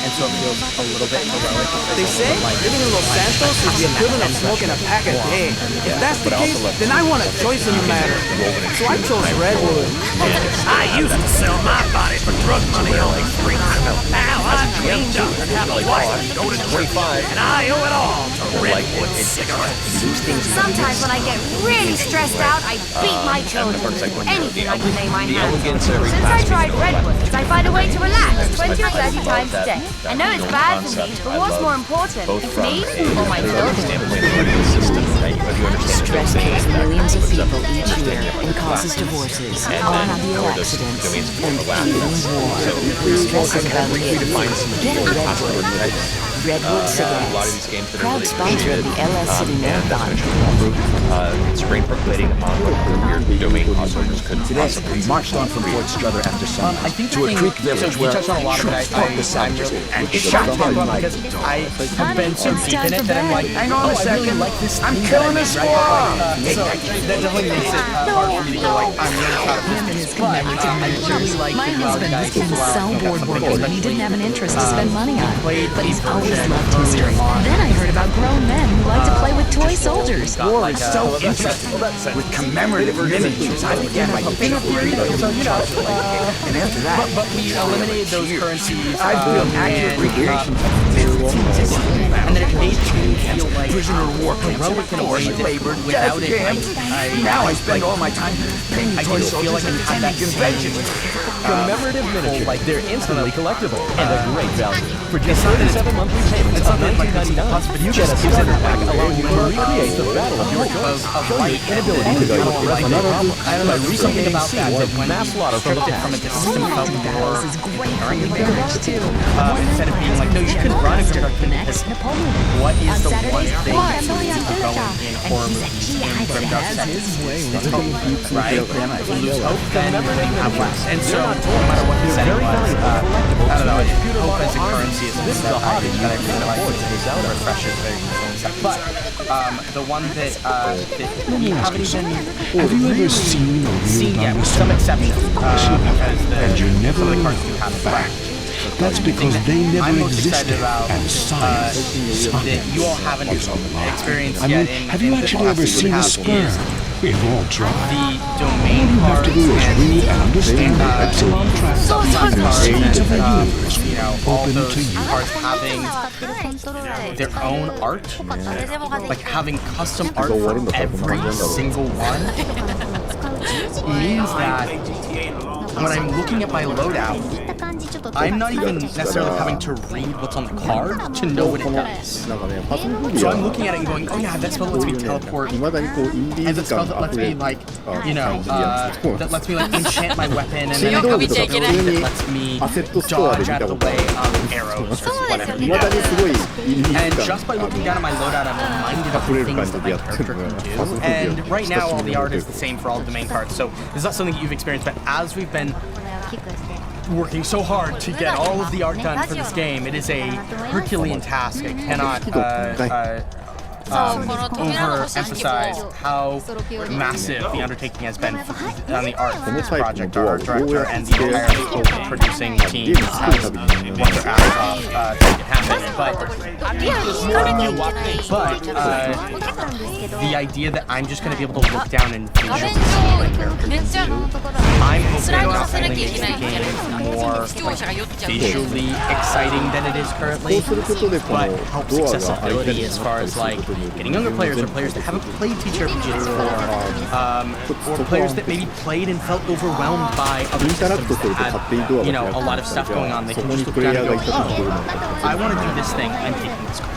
and so it feels a little bit heroic. They say living in Los Santos is the equivalent of smoking a pack a day. If that's the case, then I want a choice in the matter. So I chose Redwood. I used to sell my body for drug money on the street. Now I cleaned up and have a wife and go to 25, and I owe it all to Redwood cigarettes. Sometimes when I get really stressed out, I beat my children. Anything I can lay my hands on. Since I tried Redwoods, I find a way to relax 20 or 30 times a day. I know it's bad for me, but what's more important, me or my children? Stress kills millions of people each year and causes divorces, automobile accidents, and even war. Stress is about it. Get a Redwood. Redwood Cigarettes. Proud sponsor of the LS City Marathon. Constraint percolating on your domain crossovers could possibly. We marched on from Fort Strother after sunrise to a creek village where touched on a lot of it. It's shocking because I have been so deep in it that I'm like, hang on a second, I'm killing this squad! So that definitely makes it hard for me to go like, I'm really proud of this. But I really like my husband was getting so bored working and he didn't have an interest to spend money on, but he's always loved history. Then I heard about grown men who like to play with toy soldiers. War is so interesting. With commemorative miniatures, I began my big theory. And after that, but we eliminated those currencies. I built accurate recreation. And then it made me feel like prisoner of war heroic in a way that labored without it, now I spend all my time painting toy feel like soldiers and attending conventions. Commemorative miniatures, like they're instantly collectible and a great value. For just 37 monthly payments of $19.99, you get a starter pack allowing you to recreate the battle of your choice. Show your inability to go with another problem. I don't know, there's something about that when mass slaughter from the from a past. system felt more This is great for your marriage too. instead of being like, no, you can run if you're because what is the one thing that you need to go in horror movies and from dark settings? It's hope, right? If you lose hope, then you have less. And so, no matter what the setting was, I don't know, hope as a currency is something that I really like. It refreshes very easily. But the one that we haven't even Have you ever seen yet, with some exceptions, because and you never some of the knew cards do have the fact? effect. That's because they never I'm most existed, excited about and science that you all haven't is alive. experienced I mean, yet in have you actually ever seen a sperm? We've all tried. the domain All you have cards to do is and read and understand the epsilon track subclass and the cards seeds of the and universe you know, all open those to you. cards having their own art, like having custom art for every single one, means that when I'm looking at my loadout, I'm not even necessarily having to read what's on the card to know what it does. So I'm looking at it and going, oh yeah, that spell lets me teleport, and that spell that lets me like, you know, that lets me like enchant my weapon, and then I have this ability that lets me dodge out of the way of arrows or whatever. And just by looking down at my loadout, I'm reminded of the things that my character can do. And right now, all the art is the same for all the main cards, so this is not something that you've experienced, but as we've been working so hard to get all of the art done for this game, it is a Herculean task. I cannot overemphasize how massive the undertaking has been on the art for this project. Our art director and the entire producing team has worked their ass off to make it happen. But the idea that I'm just going to be able to look down and visually see my characters do, I'm hoping not only makes the game more visually exciting than it is currently, but helps accessibility as far as like getting younger players or players that haven't played TTRPGs before, or players that maybe played and felt overwhelmed by other systems that had, you know, a lot of stuff going on. They can just look down and go, oh, I want to do this thing, I'm taking this card.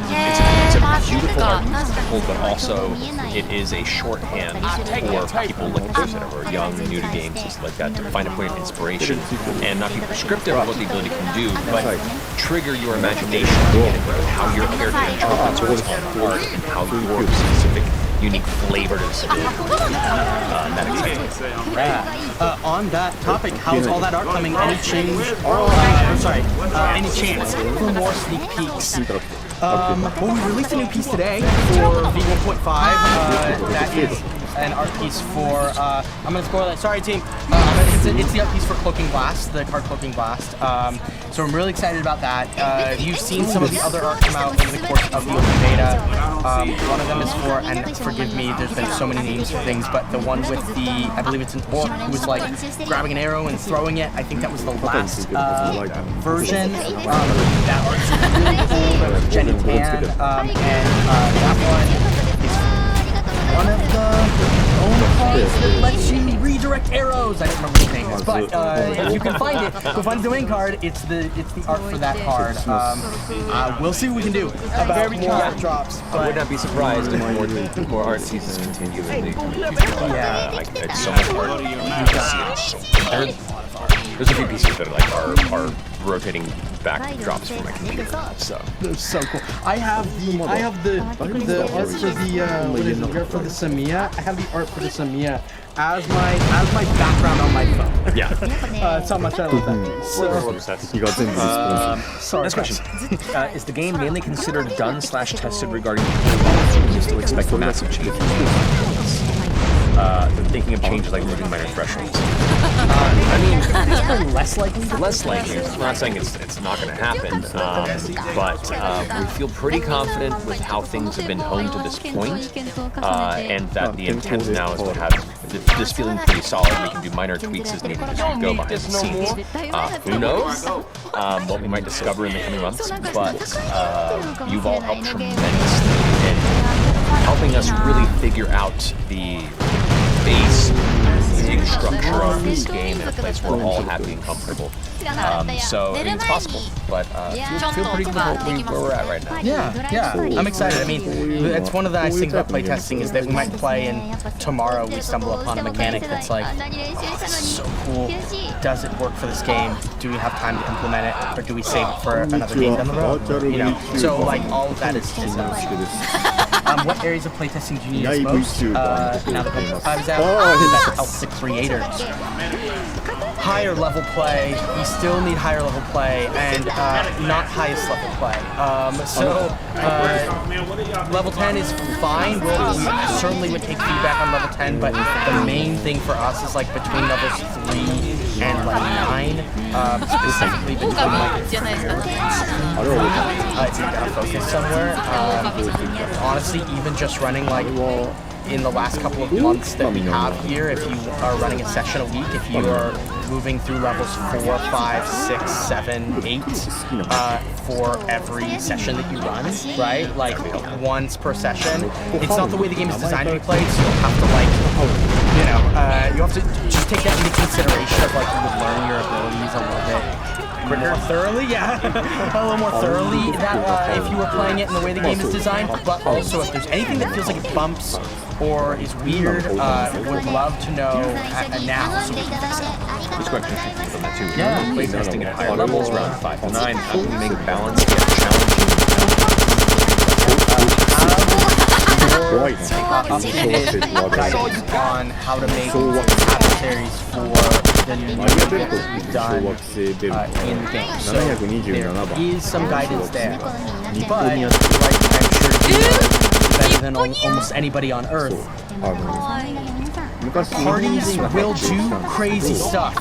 It's a beautiful article, but also it is a shorthand for people looking to consider or young, new to games, things like that, to find a point of inspiration and not be prescriptive of what the ability can do, but trigger your imagination to get into how your character interprets what's on the board and how your specific unique flavor to this ability. That exciting. Yeah. On that topic, how's all that art coming? Any change? Any chance for more sneak peeks? Well, we released a new piece today for V1.5. That is an art piece for, I'm gonna spoil that, sorry team. It's the art piece for Cloaking Blast, the card Cloaking Blast. So I'm really excited about that. You've seen some of the other art come out over the course of the open beta. One of them is for, and forgive me, there's been so many names for things, but the one with the, I believe it's an orc who was like grabbing an arrow and throwing it. I think that was the last version. That art's really cool. That was Jenny Tan, and that one is one of the only cards that lets you redirect arrows. I don't remember what the name is, but if you can find it, go find the domain card. It's the art for that card. We'll see what we can do about more drops. I would not be surprised if more art pieces continue in the future. Yeah, it's so much art. There's a few pieces that are rotating backdrops for my computer. So that's so cool. I have the art for the what is it, art for the Samia. I have the art for the Samia as my background on my phone. Yeah. That's how much I love that piece. Sorry. Next question. Is the game mainly considered done/tested regarding paywalls, or do you still expect massive changes? Thinking of changes like moving minor thresholds. I mean, less likely. Less likely. I'm not saying it's not going to happen, but we feel pretty confident with how things have been honed to this point, and that the intent now is to have this feeling pretty solid. We can do minor tweaks as needed as we go behind the scenes. Who knows what we might discover in the coming months, but you've all helped tremendously in helping us really figure out the base structure of this game in a place where we're all happy and comfortable. So it's possible, but feel pretty good where we're at right now. Yeah, I'm excited. I mean, it's one of the nice things about playtesting is that we might play and tomorrow we stumble upon a mechanic that's like, oh, this is so cool. Does it work for this game? Do we have time to implement it, or do we save it for another game down the road? You know, so like all of that is what areas of playtesting do you need most? Now that I was out, that helps the creators. Higher level play, we still need higher level play, and not highest level play. Level 10 is fine. We certainly would take feedback on level 10, but the main thing for us is like between levels 3 and like 9, specifically between like if you gotta focus somewhere. Honestly, even just running like in the last couple of months that we have here, if you are running a session a week, if you are moving through levels 4, 5, 6, 7, 8 for every session that you run, right? Like once per session. It's not the way the game is designed to be played, so you'll have to like, you know, you have to just take that into consideration of like you would learn your abilities a little bit more thoroughly, a little more thoroughly that if you were playing it in the way the game is designed, but also if there's anything that feels like it bumps or is weird, would love to know now so we can fix it. This question is from that too. Yeah. Playtesting at higher levels, around 5 to 9, how do we make balance get challenging? Guidance on how to make adversaries for the new that we've done in the game. So there is some guidance there, but like I'm sure you know better than almost anybody on Earth, parties will do crazy stuff.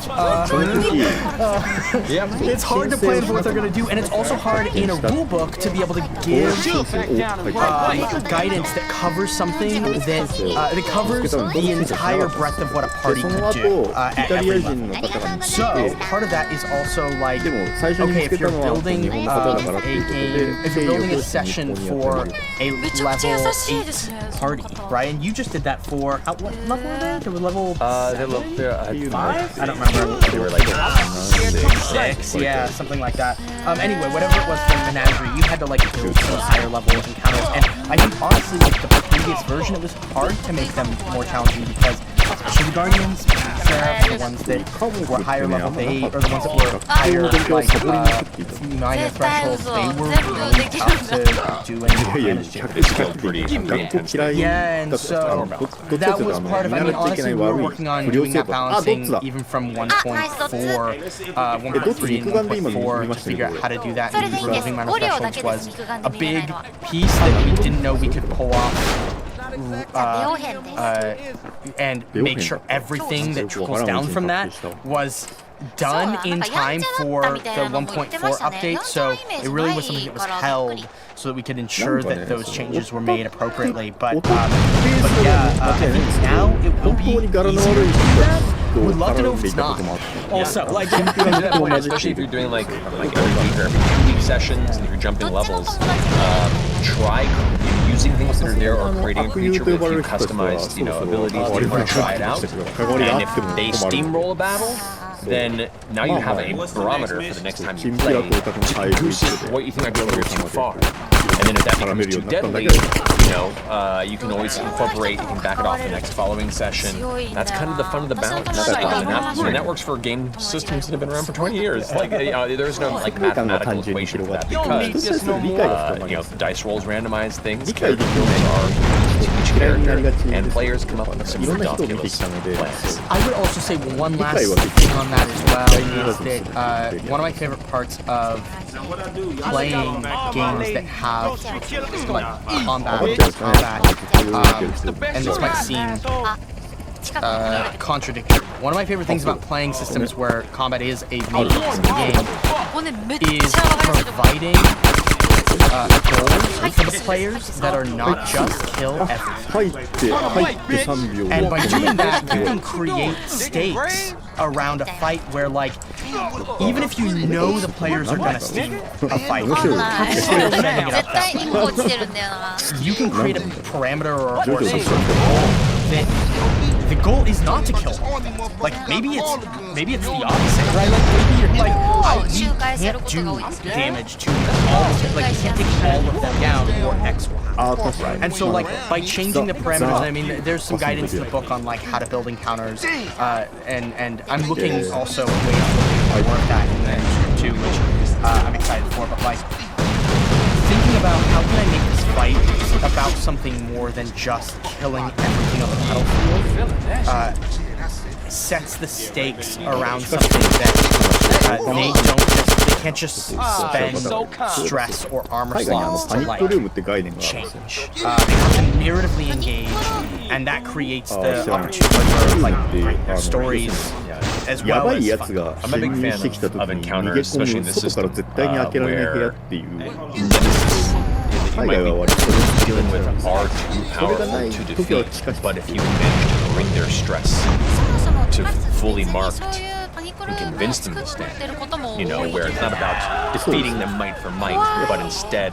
It's hard to plan for what they're going to do, and it's also hard in a rulebook to be able to give guidance that covers something that covers the entire breadth of what a party could do at every level. So part of that is also like, okay, if you're building a game, if you're building a session for a level 8 party, right? And you just did that for what level were they? They were level 5? I don't remember. They were like 6, yeah, something like that. Anyway, whatever it was for Menagerie, you had to like build some higher level encounters, and I think honestly with the previous version it was hard to make them more challenging because especially the Guardians, the ones that were higher level, or the ones that were higher like minor thresholds, they were really tough to do anything. It's still pretty intense. Yeah, and so that was part of, I mean, honestly, we were working on doing that balancing even from 1.4, 1.3 and 1.4 to figure out how to do that, and removing minor thresholds was a big piece that we didn't know we could pull off and make sure everything that trickles down from that was done in time for the 1.4 update, so it really was something that was held so that we could ensure that those changes were made appropriately. But yeah, I think now it will be easier to do that. We'd love to know if it's not. Also, like, especially if you're doing like every week or every 2 week sessions and if you're jumping levels, try using things that are there or creating a creature with a few customized, abilities that you want to try it out. And if they steamroll a battle, then now you have a barometer for the next time you play to deduce what you think might be a little too far. And then if that becomes too deadly, you can always incorporate, you can back it off the next following session. That's kind of the fun of the balance. And that works for game systems that have been around for 20 years. Like, there's no like mathematical equation for that because, dice rolls randomize things, character builds are each character, and players come up with some ridiculous plans. I would also say one last thing on that as well is that one of my favorite parts of playing games that have like combat, and this might seem contradictory. One of my favorite things about playing systems where combat is a major part of the game is providing goals for the players that are not just kill everything. And by doing that, you can create stakes around a fight where, like, even if you know the players are gonna steal a fight, you can create a parameter or some sort of goal that the goal is not to kill them. Like, maybe it's the opposite, right? Like, maybe you're like, we can't do damage to all of them. Like, we can't take all of them down or X will happen. And so, like, by changing the parameters, I mean, there's some guidance in the book on, like, how to build encounters, and I'm looking also at ways to do more of that in the future too, which I'm excited for, but, like, thinking about how can I make this fight about something more than just killing everything on the battlefield sets the stakes around something that they can't just spend stress or armor slots to like change. They have to narratively engage, and that creates the opportunity for like great stories as well as fun. I'm a big fan of encounters, especially in this system, where you might be dealing with are too powerful to defeat, but if you manage to bring their stress to fully marked and convince them to stand, where it's not about defeating them might for might, but instead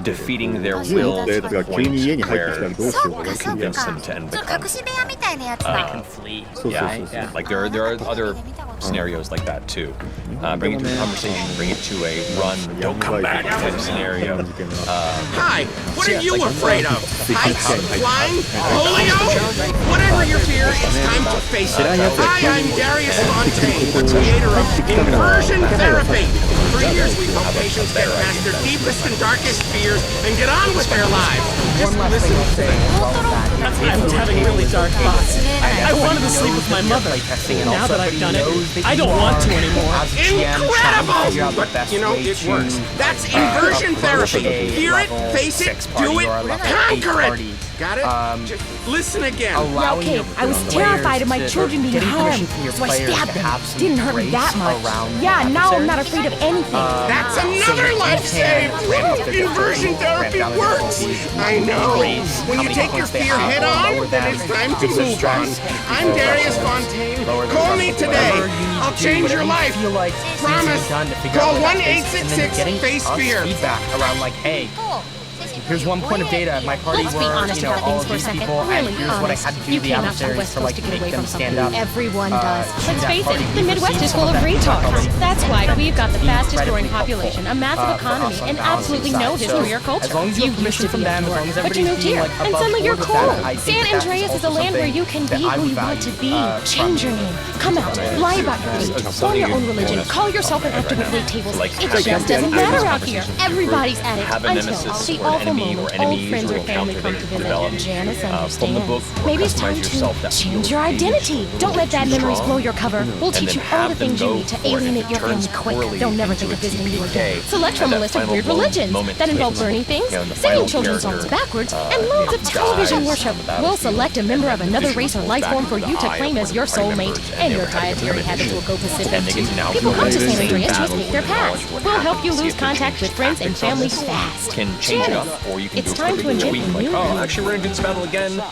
defeating their will to the point where you convince them to end the conflict. Yeah, like there are other scenarios like that too. Bring it to a conversation, bring it to a run, don't come back type scenario. Hi, what are you afraid of? Heights? Flying? Polio? Whatever your fear, it's time to face it. Hi, I'm Darius Fontaine, the creator of Inversion Therapy. For years, we've helped patients get past their deepest and darkest fears and get on with their lives. Just listen to me. I was having really dark thoughts. I wanted to sleep with my mother. Now that I've done it, I don't want to anymore. Incredible! But, it works. That's inversion therapy. Hear it, face it, do it, conquer it! Got it? Just listen again. Yeah, okay, I was terrified of my children being harmed, so I stabbed them. Didn't hurt me that much. Yeah, now I'm not afraid of anything. That's another life save! Inversion therapy works! I know! When you take your fear head on, then it's time to move on. I'm Darius Fontaine. Call me today. I'll change your life. Promise. Call 1-866-FACE-FEAR. Feedback around like, hey, here's one point of data. My party were, all of these people, and here's what I had to do to the adversaries to like make them stand up. Everyone does. Let's face it, the Midwest is full of retards. That's why we've got the fastest growing population, a massive economy, and absolutely no history or culture. You used to be a poor, but you moved here, and suddenly you're cool. San Andreas is a land where you can be who you want to be. Change your name. Come out. Lie about your age. Form your own religion. Call yourself an actor with wait tables. It just doesn't matter out here. Everybody's at it until the awful enemy or moment, old enemies friends or or family encounter come that to you visit. develop Janice from the book, understands. or Maybe it's customize time yourself to that change feel your identity. Don't let bad too memories strong, blow your cover. We'll and teach then you all the have them things you go need to for it. alienate If your it turns family quick. poorly They'll never into think a of visiting you TPK, again. Select from a that list of final weird moment religions that involve takes, burning things, you know, in the singing final children's songs character, backwards, and loads of television dies worship. on the We'll battlefield, select a member of and the another vision race or pulls life back form into for the you to eye claim of as one your of the party soulmate, members, and they your never had a dietary clear habits will go vision. Pacific And they too. get to now People go come to into San the Andreas to battle escape their with knowledge past. of what We'll help happened, you see lose if they contact change with friends and tactics on family this, fast. can change it Janice, up, or you can it's do a time to quick invent tweak, like, new oh, things. actually we're gonna do this battle again.